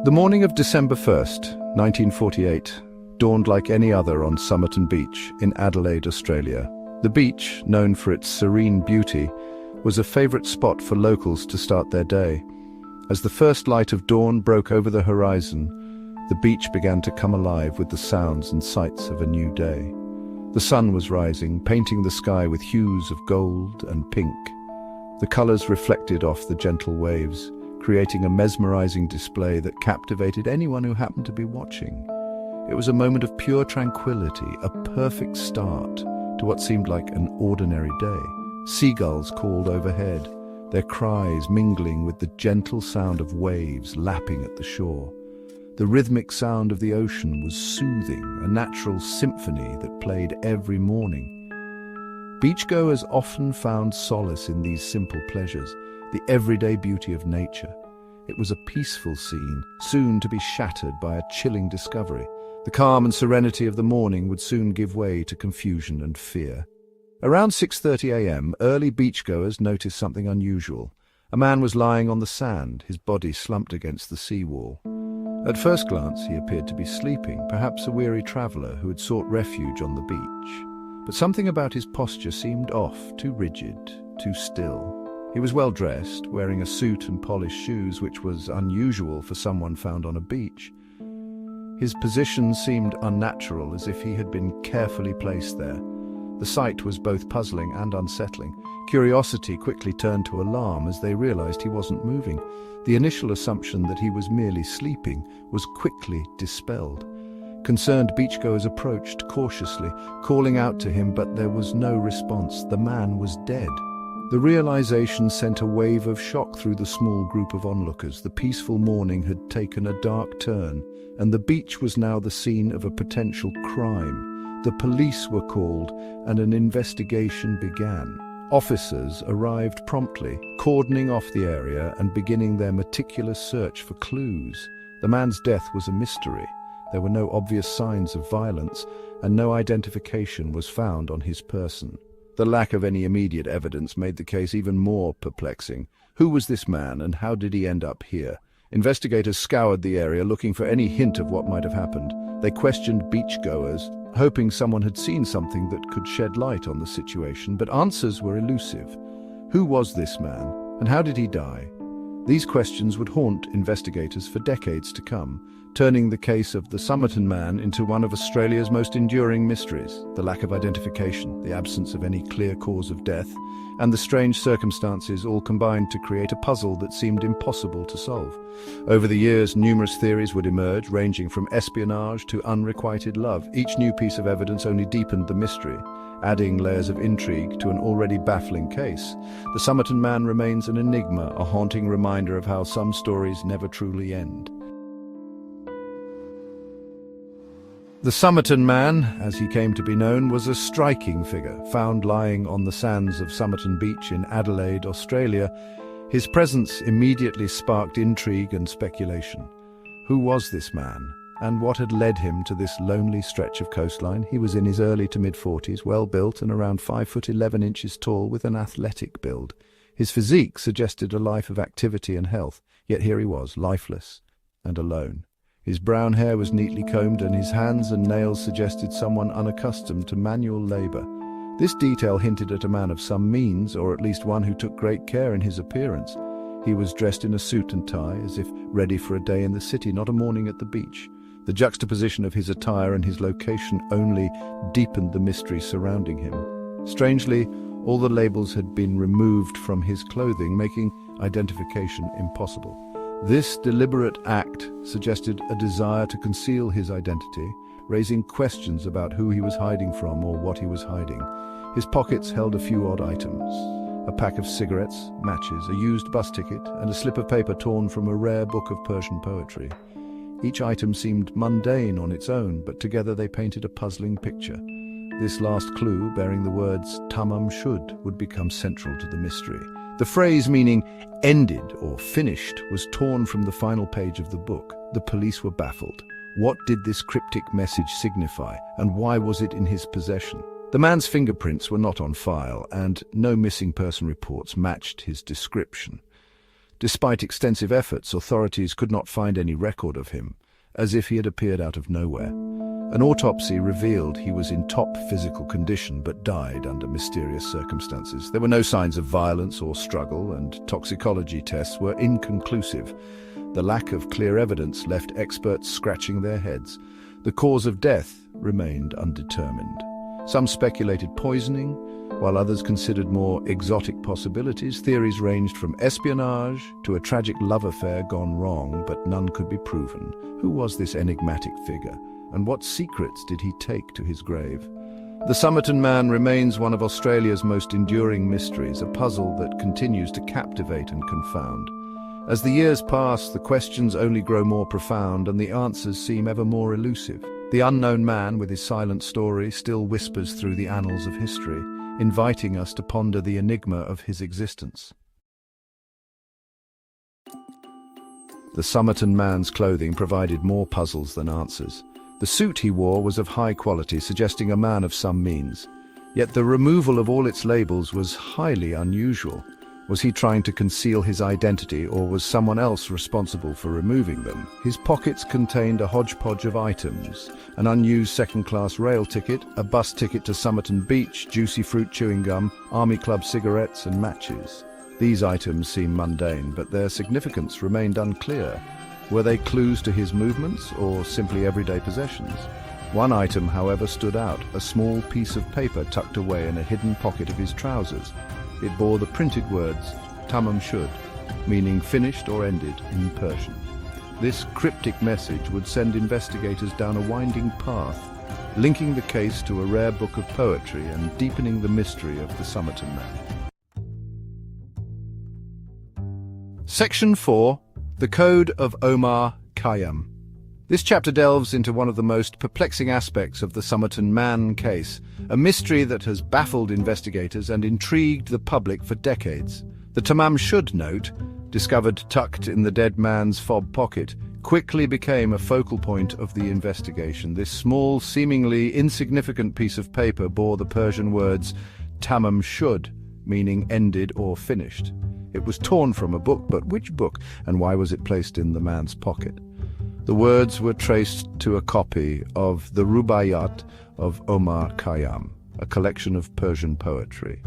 The morning of December 1st, 1948, dawned like any other on Somerton Beach in Adelaide, Australia. The beach, known for its serene beauty, was a favourite spot for locals to start their day. As the first light of dawn broke over the horizon, the beach began to come alive with the sounds and sights of a new day. The sun was rising, painting the sky with hues of gold and pink. The colours reflected off the gentle waves, creating a mesmerizing display that captivated anyone who happened to be watching. It was a moment of pure tranquility, a perfect start to what seemed like an ordinary day. Seagulls called overhead, their cries mingling with the gentle sound of waves lapping at the shore. The rhythmic sound of the ocean was soothing, a natural symphony that played every morning. Beachgoers often found solace in these simple pleasures, the everyday beauty of nature. It was a peaceful scene, soon to be shattered by a chilling discovery. The calm and serenity of the morning would soon give way to confusion and fear. Around 6:30 a.m., early beachgoers noticed something unusual. A man was lying on the sand, his body slumped against the seawall. At first glance, he appeared to be sleeping, perhaps a weary traveller who had sought refuge on the beach. But something about his posture seemed off, too rigid, too still. He was well dressed, wearing a suit and polished shoes, which was unusual for someone found on a beach. His position seemed unnatural, as if he had been carefully placed there. The sight was both puzzling and unsettling. Curiosity quickly turned to alarm as they realized he wasn't moving. The initial assumption that he was merely sleeping was quickly dispelled. Concerned beachgoers approached cautiously, calling out to him, but there was no response. The man was dead. The realization sent a wave of shock through the small group of onlookers. The peaceful morning had taken a dark turn, and the beach was now the scene of a potential crime. The police were called, and an investigation began. Officers arrived promptly, cordoning off the area and beginning their meticulous search for clues. The man's death was a mystery. There were no obvious signs of violence, and no identification was found on his person. The lack of any immediate evidence made the case even more perplexing. Who was this man, and how did he end up here? Investigators scoured the area looking for any hint of what might have happened. They questioned beachgoers, hoping someone had seen something that could shed light on the situation, but answers were elusive. Who was this man, and how did he die? These questions would haunt investigators for decades to come, turning the case of the Somerton Man into one of Australia's most enduring mysteries. The lack of identification, the absence of any clear cause of death, and the strange circumstances all combined to create a puzzle that seemed impossible to solve. Over the years, numerous theories would emerge, ranging from espionage to unrequited love. Each new piece of evidence only deepened the mystery, adding layers of intrigue to an already baffling case. The Somerton Man remains an enigma, a haunting reminder of how some stories never truly end. The Somerton Man, as he came to be known, was a striking figure, found lying on the sands of Somerton Beach in Adelaide, Australia. His presence immediately sparked intrigue and speculation. Who was this man, and what had led him to this lonely stretch of coastline? He was in his early to mid-40s, well-built and around 5'11" tall, with an athletic build. His physique suggested a life of activity and health, yet here he was, lifeless and alone. His brown hair was neatly combed, and his hands and nails suggested someone unaccustomed to manual labor. This detail hinted at a man of some means, or at least one who took great care in his appearance. He was dressed in a suit and tie, as if ready for a day in the city, not a morning at the beach. The juxtaposition of his attire and his location only deepened the mystery surrounding him. Strangely, all the labels had been removed from his clothing, making identification impossible. This deliberate act suggested a desire to conceal his identity, raising questions about who he was hiding from or what he was hiding. His pockets held a few odd items: a pack of cigarettes, matches, a used bus ticket, and a slip of paper torn from a rare book of Persian poetry. Each item seemed mundane on its own, but together they painted a puzzling picture. This last clue, bearing the words "Tamam Shud," would become central to the mystery. The phrase meaning ended or finished was torn from the final page of the book. The police were baffled. What did this cryptic message signify, and why was it in his possession? The man's fingerprints were not on file, and no missing person reports matched his description. Despite extensive efforts, authorities could not find any record of him, as if he had appeared out of nowhere. An autopsy revealed he was in top physical condition but died under mysterious circumstances. There were no signs of violence or struggle, and toxicology tests were inconclusive. The lack of clear evidence left experts scratching their heads. The cause of death remained undetermined. Some speculated poisoning, while others considered more exotic possibilities. Theories ranged from espionage to a tragic love affair gone wrong, but none could be proven. Who was this enigmatic figure, and what secrets did he take to his grave? The Somerton Man remains one of Australia's most enduring mysteries, a puzzle that continues to captivate and confound. As the years pass, the questions only grow more profound and the answers seem ever more elusive. The unknown man, with his silent story, still whispers through the annals of history, inviting us to ponder the enigma of his existence. The Somerton Man's clothing provided more puzzles than answers. The suit he wore was of high quality, suggesting a man of some means. Yet the removal of all its labels was highly unusual. Was he trying to conceal his identity, or was someone else responsible for removing them? His pockets contained a hodgepodge of items: an unused second-class rail ticket, a bus ticket to Somerton Beach, juicy fruit chewing gum, army club cigarettes and matches. These items seem mundane, but their significance remained unclear. Were they clues to his movements, or simply everyday possessions? One item, however, stood out: a small piece of paper tucked away in a hidden pocket of his trousers. It bore the printed words, "Tamam shud," meaning finished or ended in Persian. This cryptic message would send investigators down a winding path, linking the case to a rare book of poetry and deepening the mystery of the Somerton Man. Section 4. The Code of Omar Khayyam. This chapter delves into one of the most perplexing aspects of the Somerton Man case, a mystery that has baffled investigators and intrigued the public for decades. The Tamam Shud note, discovered tucked in the dead man's fob pocket, quickly became a focal point of the investigation. This small, seemingly insignificant piece of paper bore the Persian words Tamam Shud, meaning ended or finished. It was torn from a book, but which book, and why was it placed in the man's pocket? The words were traced to a copy of the Rubaiyat of Omar Khayyam, a collection of Persian poetry.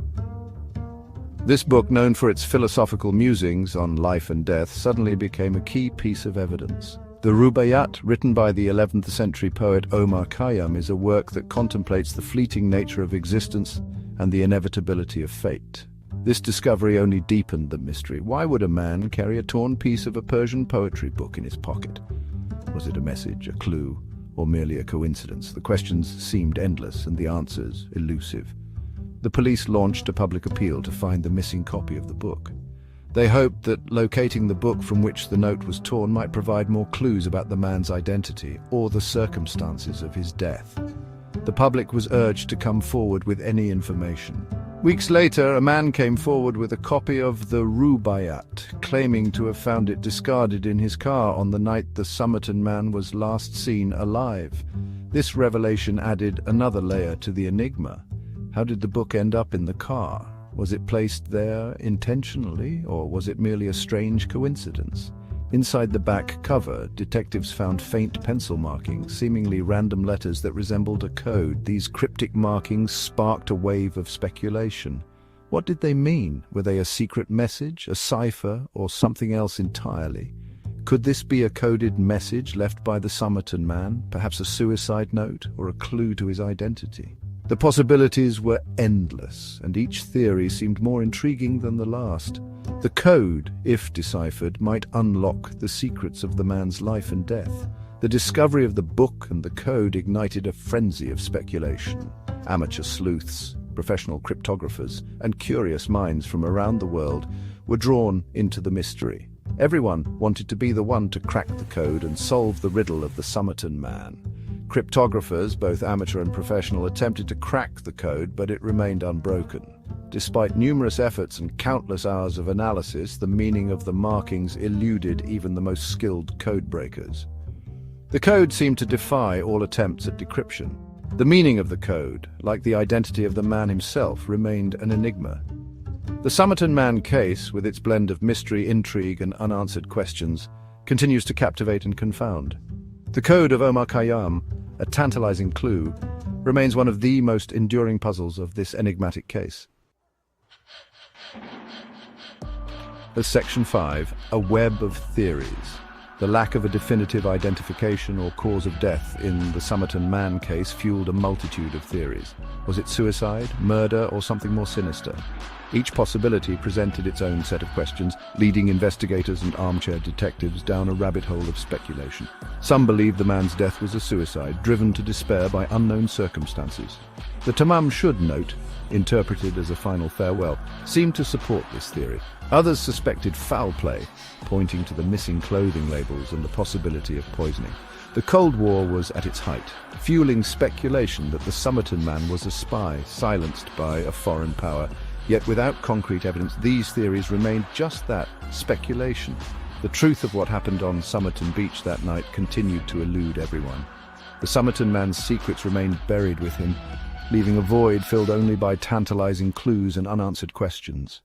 This book, known for its philosophical musings on life and death, suddenly became a key piece of evidence. The Rubaiyat, written by the 11th century poet Omar Khayyam, is a work that contemplates the fleeting nature of existence and the inevitability of fate. This discovery only deepened the mystery. Why would a man carry a torn piece of a Persian poetry book in his pocket? Was it a message, a clue, or merely a coincidence? The questions seemed endless and the answers elusive. The police launched a public appeal to find the missing copy of the book. They hoped that locating the book from which the note was torn might provide more clues about the man's identity or the circumstances of his death. The public was urged to come forward with any information. Weeks later, a man came forward with a copy of the Rubaiyat, claiming to have found it discarded in his car on the night the Somerton Man was last seen alive. This revelation added another layer to the enigma. How did the book end up in the car? Was it placed there intentionally, or was it merely a strange coincidence? Inside the back cover, detectives found faint pencil markings, seemingly random letters that resembled a code. These cryptic markings sparked a wave of speculation. What did they mean? Were they a secret message, a cipher, or something else entirely? Could this be a coded message left by the Somerton Man, perhaps a suicide note or a clue to his identity? The possibilities were endless, and each theory seemed more intriguing than the last. The code, if deciphered, might unlock the secrets of the man's life and death. The discovery of the book and the code ignited a frenzy of speculation. Amateur sleuths, professional cryptographers, and curious minds from around the world were drawn into the mystery. Everyone wanted to be the one to crack the code and solve the riddle of the Somerton Man. Cryptographers, both amateur and professional, attempted to crack the code, but it remained unbroken. Despite numerous efforts and countless hours of analysis, the meaning of the markings eluded even the most skilled code breakers. The code seemed to defy all attempts at decryption. The meaning of the code, like the identity of the man himself, remained an enigma. The Somerton Man case, with its blend of mystery, intrigue, and unanswered questions, continues to captivate and confound. The Code of Omar Khayyam, a tantalizing clue, remains one of the most enduring puzzles of this enigmatic case. As Section 5, a web of theories. The lack of a definitive identification or cause of death in the Somerton Man case fueled a multitude of theories. Was it suicide, murder, or something more sinister? Each possibility presented its own set of questions, leading investigators and armchair detectives down a rabbit hole of speculation. Some believed the man's death was a suicide, driven to despair by unknown circumstances. The Tamam Shud note, interpreted as a final farewell, seemed to support this theory. Others suspected foul play, pointing to the missing clothing labels and the possibility of poisoning. The Cold War was at its height, fueling speculation that the Somerton Man was a spy, silenced by a foreign power. Yet without concrete evidence, these theories remained just that, speculation. The truth of what happened on Somerton Beach that night continued to elude everyone. The Somerton Man's secrets remained buried with him, leaving a void filled only by tantalizing clues and unanswered questions.